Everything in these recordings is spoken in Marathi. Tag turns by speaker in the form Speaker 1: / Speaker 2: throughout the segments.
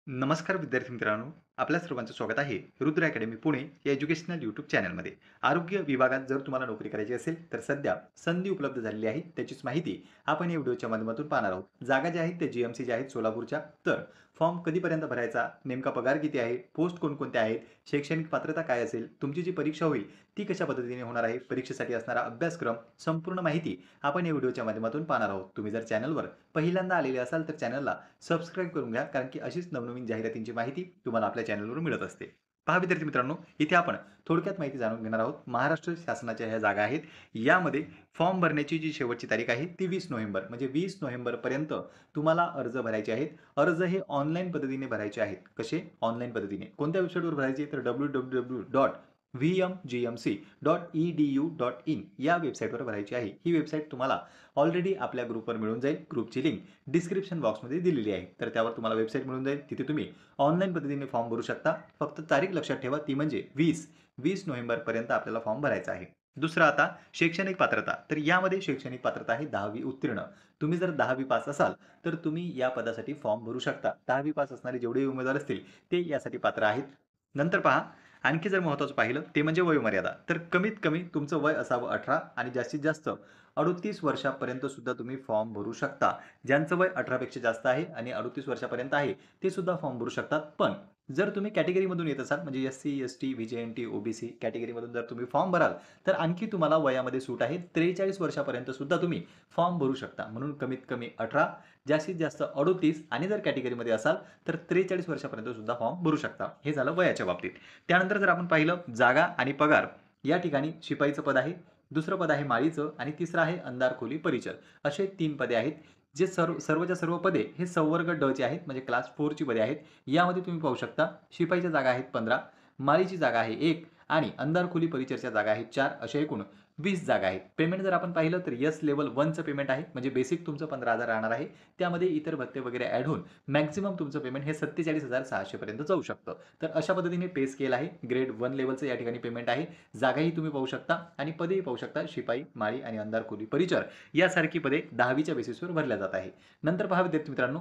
Speaker 1: नमस्कार विद्यार्थी मित्रांनो, आपल्या सर्वांचं स्वागत आहे रुद्र अकॅडमी पुणे या एज्युकेशनल यूट्यूब चॅनलमध्ये. आरोग्य विभागात जर तुम्हाला नोकरी करायची असेल तर सध्या संधी उपलब्ध झालेली आहे, त्याचीच माहिती आपण या व्हिडिओच्या माध्यमातून पाहणार आहोत. जागा ज्या आहेत त्या GMC ज्या आहेत सोलापूरच्या. तर फॉर्म कधीपर्यंत भरायचा, नेमका पगार किती आहे, पोस्ट कोणकोणत्या आहेत, शैक्षणिक पात्रता काय असेल, तुमची जी परीक्षा होईल ती कशा पद्धतीने होणार आहे, परीक्षेसाठी असणारा अभ्यासक्रम, संपूर्ण माहिती आपण या व्हिडिओच्या माध्यमातून पाहणार आहोत. तुम्ही जर चॅनलवर पहिल्यांदा आलेले असाल तर चॅनलला सबस्क्राईब करून घ्या, कारण की अशीच नवनवीन जाहिरातींची माहिती तुम्हाला आपल्या चॅनलवर मिळत असते. पहा विद्यार्थी मित्रांनो, इथे आपण थोडक्यात माहिती जाणून घेणार आहोत. महाराष्ट्र शासनाच्या ह्या जागा आहेत. यामध्ये फॉर्म भरण्याची जी शेवटची तारीख आहे ती 20 नोव्हेंबर, म्हणजे 20 नोव्हेंबरपर्यंत तुम्हाला अर्ज भरायचे आहेत. अर्ज हे ऑनलाईन पद्धतीने भरायचे आहेत. कसे? ऑनलाईन पद्धतीने. कोणत्या वेबसाईटवर भरायचे? तर www.vmgmc.edu.in या वेबसाईटवर भरायची आहे. ही वेबसाईट तुम्हाला ऑलरेडी आपल्या ग्रुपवर मिळून जाईल. ग्रुपची लिंक डिस्क्रिप्शन बॉक्समध्ये दिलेली आहे. तर त्यावर तुम्हाला वेबसाईट मिळून जाईल. तिथे तुम्ही ऑनलाईन पद्धतीने फॉर्म भरू शकता. फक्त तारीख लक्षात ठेवा, ती म्हणजे 20 नोव्हेंबरपर्यंत आपल्याला फॉर्म भरायचा आहे. दुसरं आता शैक्षणिक पात्रता. तर यामध्ये शैक्षणिक पात्रता आहे 10वी उत्तीर्ण. तुम्ही जर 10वी पास असाल तर तुम्ही या पदासाठी फॉर्म भरू शकता. 10वी पास असणारे जेवढे उमेदवार असतील ते यासाठी पात्र आहेत. नंतर पहा, आणखी जर महत्त्वाचं पाहिलं ते म्हणजे वयोमर्यादा. तर कमीत कमी तुमचं वय असावं 18 आणि जास्तीत जास्त 38 वर्षापर्यंत सुद्धा तुम्ही फॉर्म भरू शकता. ज्यांचं वय 18 पेक्षा जास्त आहे आणि 38 वर्षापर्यंत आहे ते सुद्धा फॉर्म भरू शकतात. पण जर तुम्ही कॅटेगरीमधून येत असाल, म्हणजे SC, ST, VJNT, OBC कॅटेगरीमधून जर तुम्ही फॉर्म भराल तर आणखी तुम्हाला वयामध्ये सूट आहे. 43 वर्षापर्यंत सुद्धा तुम्ही फॉर्म भरू शकता. म्हणून कमीत कमी 18, जास्तीत जास्त 38 आणि जर कॅटेगरीमध्ये असाल तर 43 वर्षापर्यंत सुद्धा फॉर्म भरू शकता. हे झालं वयाच्या बाबतीत. त्यानंतर जर आपण पाहिलं जागा आणि पगार, या ठिकाणी शिपाईचं पद आहे, दुसरं पद आहे माळीचं आणि तिसरं आहे अंधार खोली परिचर. असे 3 पदे आहेत. जे सर्वच्या सर्व पदे हे संवर्ग ड चे आहेत, म्हणजे क्लास 4 ची पदे आहेत. यामध्ये तुम्ही पाहू शकता शिपाईच्या जागा आहेत 15, माळीची जागा आहे 1 आणि अंधार खोली परिचरच्या जागा आहेत 4, अशा एकूण 20 जागा आहेत. पेमेंट जर आपण पाहिलं तर लेव्हल 1 चं पेमेंट आहे, म्हणजे बेसिक तुमचं 15,000 राहणार आहे. त्यामध्ये इतर भत्ते वगैरे ॲड होऊन मॅक्सिमम तुमचं पेमेंट हे 47,600 पर्यंत जाऊ शकतं. तर अशा पद्धतीने पे स्केल आहे. ग्रेड 1 लेव्हलचं या ठिकाणी पेमेंट आहे. जागाही तुम्ही पाहू शकता आणि पदेही पाहू शकता. शिपाई, माळी आणि अंधार खोली परिचर यासारखी पदे 10वीच्या बेसिसवर भरल्या जात आहे. नंतर पहा विद्यार्थी मित्रांनो,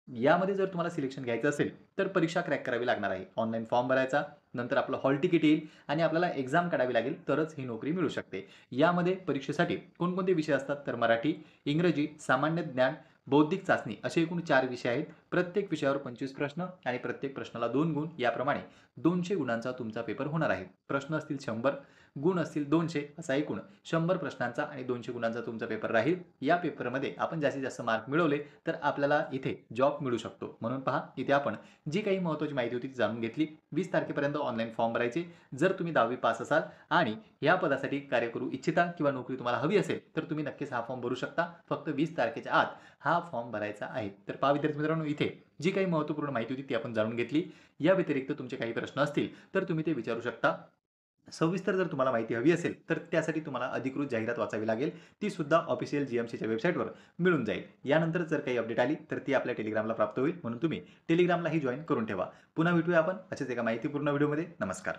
Speaker 1: यामध्ये जर तुम्हाला सिलेक्शन घ्यायचं असेल तर परीक्षा क्रॅक करावी लागणार आहे. ऑनलाईन फॉर्म भरायचा, नंतर आपलं हॉल तिकीट येईल आणि आपल्याला एक्झाम काढावी लागेल, तरच ही नोकरी मिळू शकते. यामध्ये परीक्षेसाठी कोणकोणते विषय असतात तर मराठी, इंग्रजी, सामान्य ज्ञान, बौद्धिक चाचणी असे एकूण 4 विषय आहेत. प्रत्येक विषयावर 25 प्रश्न आणि प्रत्येक प्रश्नाला 2 गुण, याप्रमाणे 200 गुणांचा तुमचा पेपर होणार आहे. प्रश्न असतील 100, गुण असतील 200, असा एकूण 100 प्रश्नांचा आणि 200 गुणांचा तुमचा पेपर राहील. या पेपरमध्ये आपण जास्तीत जास्त मार्क मिळवले तर आपल्याला इथे जॉब मिळू शकतो. म्हणून पहा, इथे आपण जी काही महत्त्वाची माहिती होती ती जाणून घेतली. 20 तारखेपर्यंत ऑनलाईन फॉर्म भरायचे. जर तुम्ही 10वी पास असाल आणि या पदासाठी कार्य करू इच्छिता किंवा नोकरी तुम्हाला हवी असेल तर तुम्ही नक्कीच हा फॉर्म भरू शकता. फक्त 20 तारखेच्या आत हा फॉर्म भरायचा आहे. तर पहा विद्यार्थी मित्रांनो, इथे जी काही महत्त्वपूर्ण माहिती होती ती आपण जाणून घेतली. या व्यतिरिक्त तुमचे काही प्रश्न असतील तर तुम्ही ते विचारू शकता. सविस्तर जर तुम्हाला माहिती हवी असेल तर त्यासाठी तुम्हाला अधिकृत जाहिरात वाचावी लागेल. ती सुद्धा ऑफिशियल GMCच्या वेबसाईटवर मिळून जाईल. यानंतर जर काही अपडेट आली तर ती आपल्या टेलिग्रामला प्राप्त होईल, म्हणून तुम्ही टेलिग्रामलाही जॉइन करून ठेवा. पुन्हा भेटूया आपण अशाच एका माहितीपूर्ण व्हिडिओमध्ये. नमस्कार.